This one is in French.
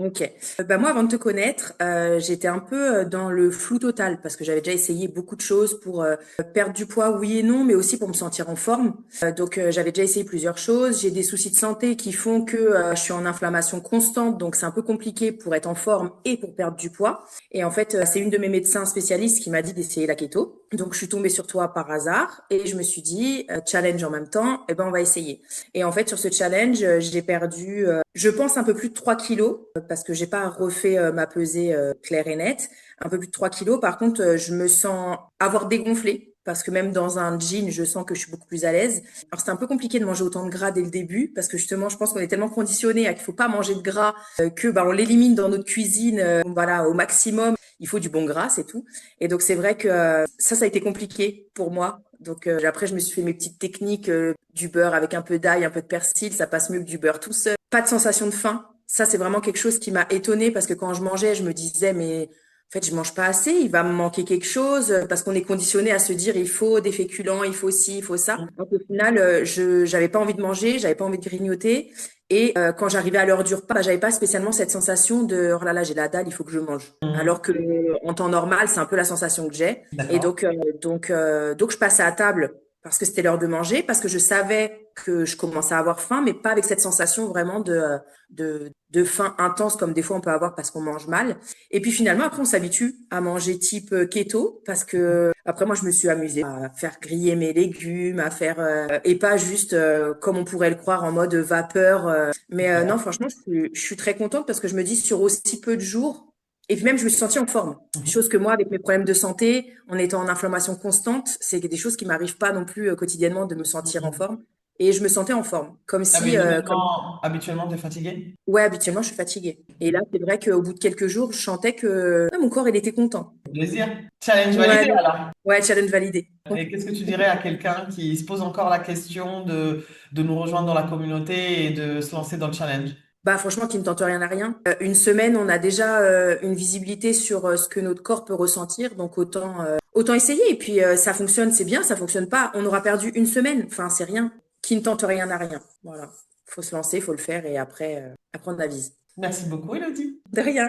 Ok. Moi, avant de te connaître, j'étais un peu dans le flou total parce que j'avais déjà essayé beaucoup de choses pour perdre du poids, oui et non, mais aussi pour me sentir en forme. J'avais déjà essayé plusieurs choses. J'ai des soucis de santé qui font que je suis en inflammation constante, donc c'est un peu compliqué pour être en forme et pour perdre du poids. Et en fait, c'est une de mes médecins spécialistes qui m'a dit d'essayer la keto. Donc, je suis tombée sur toi par hasard et je me suis dit, challenge en même temps, eh ben on va essayer. Et en fait, sur ce challenge, j'ai perdu, je pense, un peu plus de 3 kilos parce que j'ai pas refait ma pesée claire et nette. Un peu plus de 3 kilos. Par contre, je me sens avoir dégonflé parce que même dans un jean, je sens que je suis beaucoup plus à l'aise. Alors, c'est un peu compliqué de manger autant de gras dès le début parce que justement, je pense qu'on est tellement conditionné à qu'il faut pas manger de gras que on l'élimine dans notre cuisine voilà, au maximum. Il faut du bon gras, c'est tout. Et donc, c'est vrai que ça a été compliqué pour moi. Donc, après, je me suis fait mes petites techniques du beurre avec un peu d'ail, un peu de persil. Ça passe mieux que du beurre tout seul. Pas de sensation de faim. Ça, c'est vraiment quelque chose qui m'a étonnée parce que quand je mangeais, je me disais, mais en fait, je mange pas assez, il va me manquer quelque chose parce qu'on est conditionné à se dire, il faut des féculents, il faut ci, il faut ça. Donc, au final, j'avais pas envie de manger, j'avais pas envie de grignoter. Et quand j'arrivais à l'heure du repas, j'avais pas spécialement cette sensation de, oh là là, j'ai la dalle, il faut que je mange. Alors que en temps normal, c'est un peu la sensation que j'ai. Et D'accord. donc je passais à table parce que c'était l'heure de manger, parce que je savais que je commençais à avoir faim, mais pas avec cette sensation vraiment de faim intense comme des fois on peut avoir parce qu'on mange mal. Et puis finalement, après, on s'habitue à manger type keto parce que après, moi, je me suis amusée à faire griller mes légumes, à faire et pas juste comme on pourrait le croire en mode vapeur. Non, franchement, je suis très contente parce que je me dis sur aussi peu de jours. Et puis même, je me suis sentie en forme. Mhm. Chose que moi, avec mes problèmes de santé, en étant en inflammation constante, c'est des choses qui m'arrivent pas non plus quotidiennement de me sentir en Mhm. forme. Et je me sentais en forme, comme si, Habituellement, tu es fatigué? ouais, habituellement, je suis fatiguée. Et là, c'est vrai qu'au bout de quelques jours, je sentais que mon corps, il était content. Plaisir. Challenge Ouais, validé alors. ouais, challenge validé. Et qu'est-ce que tu dirais à quelqu'un qui se pose encore la question de nous rejoindre dans la communauté et de se lancer dans le challenge? Franchement, qui ne tente rien à rien. Une semaine, on a déjà une visibilité sur ce que notre corps peut ressentir, donc autant essayer. Et puis ça fonctionne, c'est bien. Ça fonctionne pas, on aura perdu une semaine. Enfin, c'est rien. Qui ne tente rien à rien. Voilà. Faut se lancer, faut le faire et après on avise. Merci beaucoup, Elodie. De rien.